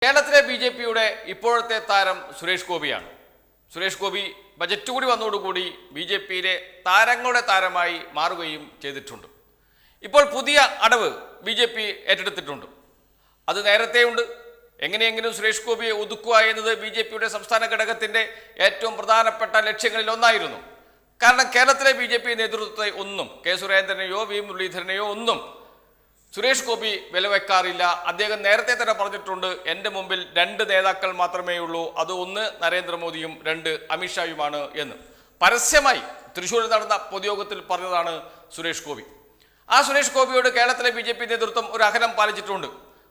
കേരളത്തിലെ ബി.ജെ.പിയുടെ ഇപ്പോഴത്തെ താരം സുരേഷ് ഗോപിയാണ്. സുരേഷ് ഗോപി ബജറ്റ് കൂടി വന്നതോടുകൂടി ബി.ജെ.പിയിലെ താരങ്ങളുടെ താരമായി മാറുകയും ചെയ്തിട്ടുണ്ട്. ഇപ്പോൾ പുതിയ അടവ് ബി.ജെ.പി ഏറ്റെടുത്തിട്ടുണ്ട്. അത് നേരത്തെയുണ്ട്. എങ്ങനെയെങ്കിലും സുരേഷ് ഗോപിയെ ഒതുക്കുക എന്നത് ബി.ജെ.പിയുടെ സംസ്ഥാന ഘടകത്തിൻ്റെ ഏറ്റവും പ്രധാനപ്പെട്ട ലക്ഷ്യങ്ങളിൽ ഒന്നായിരുന്നു. കാരണം കേരളത്തിലെ ബി.ജെ.പി നേതൃത്വത്തെ ഒന്നും കെ സുരേന്ദ്രനെയോ വി മുരളീധരനെയോ ഒന്നും സുരേഷ് ഗോപി വിലവെക്കാറില്ല. അദ്ദേഹം നേരത്തെ തന്നെ പറഞ്ഞിട്ടുണ്ട്, എൻ്റെ മുമ്പിൽ രണ്ട് നേതാക്കൾ മാത്രമേ ഉള്ളൂ, അത് ഒന്ന് നരേന്ദ്രമോദിയും രണ്ട് അമിത്ഷായുമാണ് എന്ന് പരസ്യമായി തൃശ്ശൂരിൽ നടന്ന പൊതുയോഗത്തിൽ പറഞ്ഞതാണ് സുരേഷ് ഗോപി. ആ സുരേഷ് ഗോപിയോട് കേരളത്തിലെ ബി.ജെ.പി നേതൃത്വം ഒരു അകലം പാലിച്ചിട്ടുണ്ട്.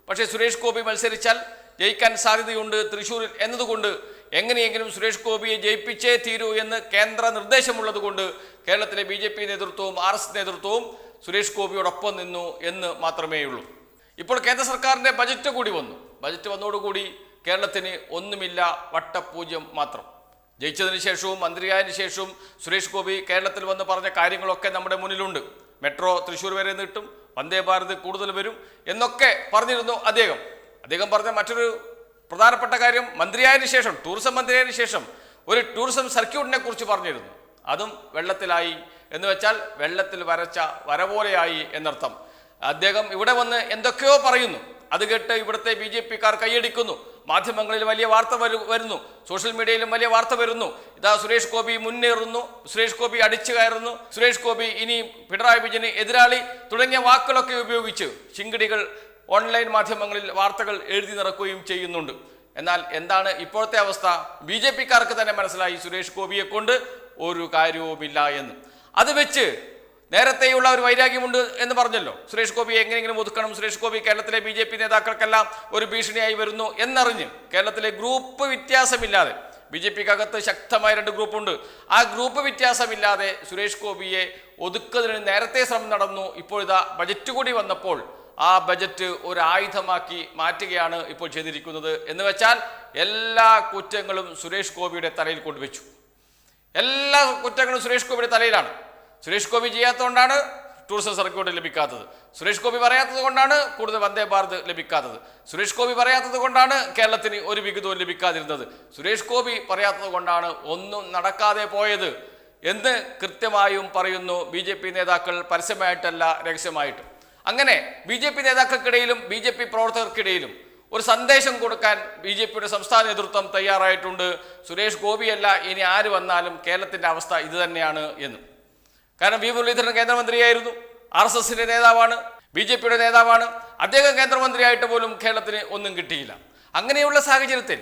പക്ഷേ സുരേഷ് ഗോപി മത്സരിച്ചാൽ ജയിക്കാൻ സാധ്യതയുണ്ട് തൃശ്ശൂരിൽ എന്നതുകൊണ്ട് എങ്ങനെയെങ്കിലും സുരേഷ് ഗോപിയെ ജയിപ്പിച്ചേ തീരൂ എന്ന് കേന്ദ്ര നിർദ്ദേശമുള്ളത് കൊണ്ട് കേരളത്തിലെ ബി.ജെ.പി നേതൃത്വവും RS നേതൃത്വവും സുരേഷ് ഗോപിയോടൊപ്പം നിന്നു എന്ന് മാത്രമേ ഉള്ളൂ. ഇപ്പോൾ കേന്ദ്ര സർക്കാരിൻ്റെ ബജറ്റ് കൂടി വന്നു. ബജറ്റ് വന്നതോടുകൂടി കേരളത്തിന് ഒന്നുമില്ല, വട്ടപൂജ്യം മാത്രം. ജയിച്ചതിന് ശേഷവും മന്ത്രിയായതിനു ശേഷവും സുരേഷ് ഗോപി കേരളത്തിൽ വന്ന് പറഞ്ഞ കാര്യങ്ങളൊക്കെ നമ്മുടെ മുന്നിലുണ്ട്. മെട്രോ തൃശ്ശൂർ വരെ നീട്ടും, വന്ദേ ഭാരത് കൂടുതൽ വരും എന്നൊക്കെ പറഞ്ഞിരുന്നു അദ്ദേഹം പറഞ്ഞ മറ്റൊരു പ്രധാനപ്പെട്ട കാര്യം, മന്ത്രിയായതിനു ശേഷം ടൂറിസം മന്ത്രിയായതിനു ശേഷം ഒരു ടൂറിസം സർക്യൂട്ടിനെ കുറിച്ച് പറഞ്ഞിരുന്നു. അതും വെള്ളത്തിലായി എന്ന് വെച്ചാൽ വെള്ളത്തിൽ വരച്ച വര പോലെയായി എന്നർത്ഥം. അദ്ദേഹം ഇവിടെ വന്ന് എന്തൊക്കെയോ പറയുന്നു. അത് കേട്ട് ഇവിടുത്തെ ബി.ജെ.പിക്കാർ കൈയടിക്കുന്നു. മാധ്യമങ്ങളിൽ വലിയ വാർത്ത വരുന്നു, സോഷ്യൽ മീഡിയയിലും വലിയ വാർത്ത വരുന്നു. ഇതാ സുരേഷ് ഗോപി മുന്നേറുന്നു, സുരേഷ് ഗോപി അടിച്ചു കയറുന്നു, സുരേഷ് ഗോപി ഇനി പിണറായി വിജയന് എതിരാളി തുടങ്ങിയ വാക്കുകളൊക്കെ ഉപയോഗിച്ച് ചിങ്കിടികൾ ഓൺലൈൻ മാധ്യമങ്ങളിൽ വാർത്തകൾ എഴുതി നിറക്കുകയും ചെയ്യുന്നുണ്ട്. എന്നാൽ എന്താണ് ഇപ്പോഴത്തെ അവസ്ഥ? ബി.ജെ.പിക്കാർക്ക് തന്നെ മനസ്സിലായി സുരേഷ് ഗോപിയെ കൊണ്ട് ഒരു കാര്യവുമില്ല എന്ന്. അത് വെച്ച് നേരത്തെയുള്ള ഒരു വൈരാഗ്യമുണ്ട് എന്ന് പറഞ്ഞല്ലോ. സുരേഷ് ഗോപിയെ എങ്ങനെയെങ്കിലും ഒതുക്കണം, സുരേഷ് ഗോപി കേരളത്തിലെ ബി.ജെ.പി നേതാക്കൾക്കെല്ലാം ഒരു ഭീഷണിയായി വരുന്നു എന്നറിഞ്ഞ് കേരളത്തിലെ ഗ്രൂപ്പ് വ്യത്യാസമില്ലാതെ ബി.ജെ.പിക്കകത്ത് ശക്തമായ രണ്ട് ഗ്രൂപ്പുണ്ട്. ആ ഗ്രൂപ്പ് വ്യത്യാസമില്ലാതെ സുരേഷ് ഗോപിയെ ഒതുക്കുന്നതിന് നേരത്തെ ശ്രമം നടന്നു. ഇപ്പോഴിതാ ബജറ്റ് കൂടി വന്നപ്പോൾ ആ ബജറ്റ് ഒരു ആയുധമാക്കി മാറ്റുകയാണ് ഇപ്പോൾ ചെയ്തിരിക്കുന്നത്. എന്ന് വെച്ചാൽ എല്ലാ കുറ്റങ്ങളും സുരേഷ് ഗോപിയുടെ തലയിൽ കൊണ്ടുവച്ചു. എല്ലാ കുറ്റങ്ങളും സുരേഷ് ഗോപിയുടെ തലയിലാണ്. സുരേഷ് ഗോപി ചെയ്യാത്തതുകൊണ്ടാണ് ടൂറിസം സർക്യൂട്ട് ലഭിക്കാത്തത്. സുരേഷ് ഗോപി പറയാത്തത് കൊണ്ടാണ് കൂടുതൽ വന്ദേ ഭാരത് ലഭിക്കാത്തത്. സുരേഷ് ഗോപി പറയാത്തത് കൊണ്ടാണ് കേരളത്തിന് ഒരു വിഹിതവും ലഭിക്കാതിരുന്നത്. സുരേഷ് ഗോപി പറയാത്തത് കൊണ്ടാണ് ഒന്നും നടക്കാതെ പോയത് എന്ന് കൃത്യമായും പറയുന്നു ബി.ജെ.പി നേതാക്കൾ, പരസ്യമായിട്ടല്ല രഹസ്യമായിട്ട്. അങ്ങനെ ബി.ജെ.പി നേതാക്കൾക്കിടയിലും ബി.ജെ.പി പ്രവർത്തകർക്കിടയിലും ഒരു സന്ദേശം കൊടുക്കാൻ ബി.ജെ.പിയുടെ സംസ്ഥാന നേതൃത്വം തയ്യാറായിട്ടുണ്ട്. സുരേഷ് ഗോപിയല്ല, ഇനി ആര് വന്നാലും കേരളത്തിൻ്റെ അവസ്ഥ ഇത് തന്നെയാണ് എന്ന്. കാരണം വി മുരളീധരൻ കേന്ദ്രമന്ത്രിയായിരുന്നു, RSSന്റെ നേതാവാണ്, ബി.ജെ.പിയുടെ നേതാവാണ്. അദ്ദേഹം കേന്ദ്രമന്ത്രിയായിട്ട് പോലും കേരളത്തിന് ഒന്നും കിട്ടിയില്ല. അങ്ങനെയുള്ള സാഹചര്യത്തിൽ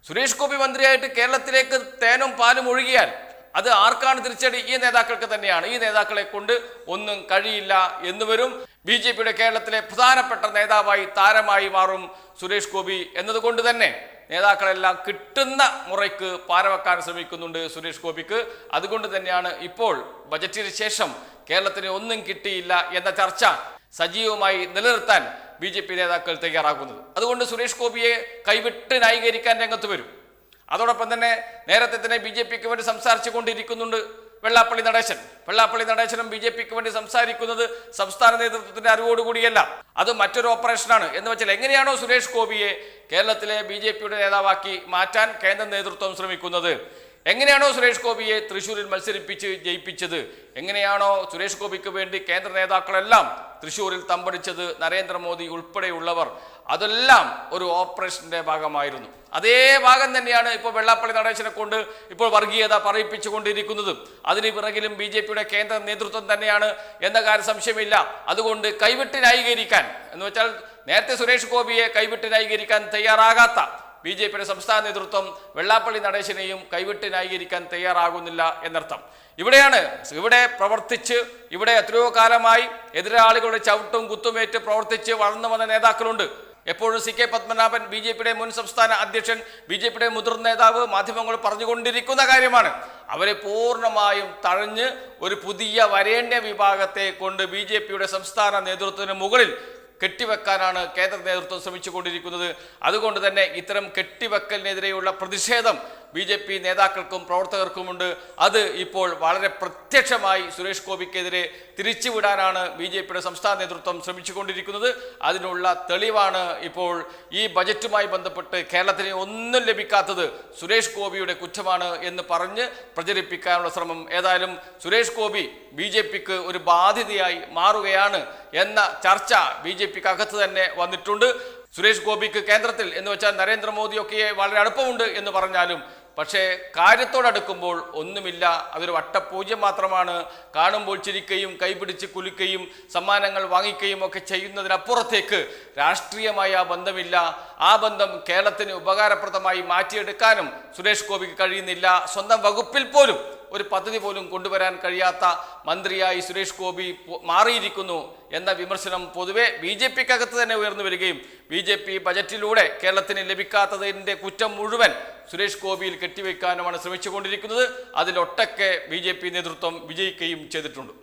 സുരേഷ് ഗോപി മന്ത്രിയായിട്ട് കേരളത്തിലേക്ക് തേനും പാലും ഒഴുകിയാൽ അത് ആർക്കാണ് തിരിച്ചടി? ഈ നേതാക്കൾക്ക് തന്നെയാണ്. ഈ നേതാക്കളെ കൊണ്ട് ഒന്നും കഴിയില്ല എന്ന് വരും. ബി.ജെ.പിയുടെ കേരളത്തിലെ പ്രധാനപ്പെട്ട നേതാവായി താരമായി മാറും സുരേഷ് ഗോപി എന്നതുകൊണ്ട് തന്നെ നേതാക്കളെല്ലാം കിട്ടുന്ന മുറയ്ക്ക് പാരവെക്കാൻ ശ്രമിക്കുന്നുണ്ട് സുരേഷ് ഗോപിക്ക്. അതുകൊണ്ട് തന്നെയാണ് ഇപ്പോൾ ബജറ്റിന് ശേഷം കേരളത്തിന് ഒന്നും കിട്ടിയില്ല എന്ന ചർച്ച സജീവമായി നിലനിർത്താൻ ബി.ജെ.പി നേതാക്കൾ തയ്യാറാക്കുന്നത്. അതുകൊണ്ട് സുരേഷ് ഗോപിയെ കൈവിട്ട് ന്യായീകരിക്കാൻ രംഗത്ത് വരും. അതോടൊപ്പം തന്നെ നേരത്തെ തന്നെ ബി.ജെ.പിക്ക് വേണ്ടി സംസാരിച്ചു കൊണ്ടിരിക്കുന്നുണ്ട് വെള്ളാപ്പള്ളി നടേശനും ബി.ജെ.പിക്ക് വേണ്ടി സംസാരിക്കുന്നത് സംസ്ഥാന നേതൃത്വത്തിന്റെ അറിവോടുകൂടിയല്ല. അത് മറ്റൊരു ഓപ്പറേഷനാണ്. എന്ന് വെച്ചാൽ എങ്ങനെയാണോ സുരേഷ് ഗോപിയെ കേരളത്തിലെ ബി.ജെ.പിയുടെ നേതാവാക്കി മാറ്റാൻ കേന്ദ്ര നേതൃത്വം ശ്രമിക്കുന്നത്, എങ്ങനെയാണോ സുരേഷ് ഗോപിയെ തൃശ്ശൂരിൽ മത്സരിപ്പിച്ച് ജയിപ്പിച്ചത്, എങ്ങനെയാണോ സുരേഷ് ഗോപിക്ക് വേണ്ടി കേന്ദ്ര നേതാക്കളെല്ലാം തൃശ്ശൂരിൽ തമ്പടിച്ചത്, നരേന്ദ്രമോദി ഉൾപ്പെടെയുള്ളവർ, അതെല്ലാം ഒരു ഓപ്പറേഷന്റെ ഭാഗമായിരുന്നു. അതേ ഭാഗം തന്നെയാണ് ഇപ്പോൾ വെള്ളാപ്പള്ളി നടേശനെ കൊണ്ട് ഇപ്പോൾ വർഗീയത പറയിപ്പിച്ചു കൊണ്ടിരിക്കുന്നത്. അതിന് പിറകിലും ബി.ജെ.പിയുടെ കേന്ദ്ര നേതൃത്വം തന്നെയാണ് എന്ന കാര്യം സംശയമില്ല. അതുകൊണ്ട് കൈവിട്ട് ന്യായീകരിക്കാൻ എന്ന് വെച്ചാൽ നേരത്തെ സുരേഷ് ഗോപിയെ കൈവിട്ട് ന്യായീകരിക്കാൻ തയ്യാറാകാത്ത ബി.ജെ.പിയുടെ സംസ്ഥാന നേതൃത്വം വെള്ളാപ്പള്ളി നടേശനെയും കൈവിട്ട് ന്യായീകരിക്കാൻ തയ്യാറാകുന്നില്ല എന്നർത്ഥം. ഇവിടെ പ്രവർത്തിച്ച് ഇവിടെ എത്രയോ കാലമായി എതിരാളികളുടെ ചവിട്ടും കുത്തുമേറ്റ് പ്രവർത്തിച്ച് വളർന്നു വന്ന നേതാക്കളുണ്ട്. എപ്പോഴും C.K. പത്മനാഭൻ ബി.ജെ.പിയുടെ മുൻ സംസ്ഥാന അധ്യക്ഷൻ, ബി.ജെ.പിയുടെ മുതിർന്ന നേതാവ് മാധ്യമങ്ങൾ പറഞ്ഞുകൊണ്ടിരിക്കുന്ന കാര്യമാണ്. അവരെ പൂർണ്ണമായും തഴഞ്ഞ് ഒരു പുതിയ വരേണ്യ വിഭാഗത്തെ കൊണ്ട് ബി.ജെ.പിയുടെ സംസ്ഥാന നേതൃത്വത്തിന് മുകളിൽ കെട്ടിവെക്കാനാണ് കേന്ദ്ര നേതൃത്വം ശ്രമിച്ചുകൊണ്ടിരിക്കുന്നത്. അതുകൊണ്ട് തന്നെ ഇത്തരം കെട്ടിവെക്കലിനെതിരെയുള്ള പ്രതിഷേധം BJP നേതാക്കൾക്കും പ്രവർത്തകർക്കുമുണ്ട്. അത് ഇപ്പോൾ വളരെ പ്രത്യക്ഷമായി സുരേഷ് ഗോപിക്കെതിരെ തിരിച്ചുവിടാനാണ് BJPയുടെ സംസ്ഥാന നേതൃത്വം ശ്രമിച്ചുകൊണ്ടിരിക്കുന്നത്. അതിനുള്ള തെളിവാണ് ഇപ്പോൾ ഈ ബജറ്റുമായി ബന്ധപ്പെട്ട് കേരളത്തിന് ഒന്നും ലഭിക്കാത്തത് സുരേഷ് ഗോപിയുടെ കുറ്റമാണ് എന്ന് പറഞ്ഞ് പ്രചരിപ്പിക്കാനുള്ള ശ്രമം. ഏതായാലും സുരേഷ് ഗോപി BJPക്ക് ഒരു ബാധ്യതയായി മാറുകയാണ് എന്ന ചർച്ച BJPക്കകത്ത് തന്നെ വന്നിട്ടുണ്ട്. സുരേഷ് ഗോപിക്ക് കേന്ദ്രത്തിൽ എന്ന് വെച്ചാൽ നരേന്ദ്രമോദിയൊക്കെ വളരെ അടുപ്പമുണ്ട് എന്ന് പറഞ്ഞാലും പക്ഷേ കാര്യത്തോടടുക്കുമ്പോൾ ഒന്നുമില്ല. അതൊരു വട്ടപൂജ്യം മാത്രമാണ്. കാണുമ്പോൾ ചിരിക്കുകയും കൈപിടിച്ച് കുലുക്കുകയും സമ്മാനങ്ങൾ വാങ്ങിക്കുകയും ഒക്കെ ചെയ്യുന്നതിനപ്പുറത്തേക്ക് രാഷ്ട്രീയമായ ആ ബന്ധമില്ല. ആ ബന്ധം കേരളത്തിന് ഉപകാരപ്രദമായി മാറ്റിയെടുക്കാനും സുരേഷ് ഗോപിക്ക് കഴിയുന്നില്ല. സ്വന്തം വകുപ്പിൽ പോലും ഒരു പദ്ധതി പോലും കൊണ്ടുവരാൻ കഴിയാത്ത മന്ത്രിയായി സുരേഷ് ഗോപി മാറിയിരിക്കുന്നു എന്ന വിമർശനം പൊതുവെ BJPക്കകത്ത് തന്നെ ഉയർന്നു വരികയും BJP ബജറ്റിലൂടെ കേരളത്തിന് ലഭിക്കാത്തതിൻ്റെ കുറ്റം മുഴുവൻ സുരേഷ് ഗോപിയിൽ കെട്ടിവെക്കാനുമാണ് ശ്രമിച്ചുകൊണ്ടിരിക്കുന്നത്. അതിലൊട്ടൊക്കെ BJP നേതൃത്വം വിജയിക്കുകയും ചെയ്തിട്ടുണ്ട്.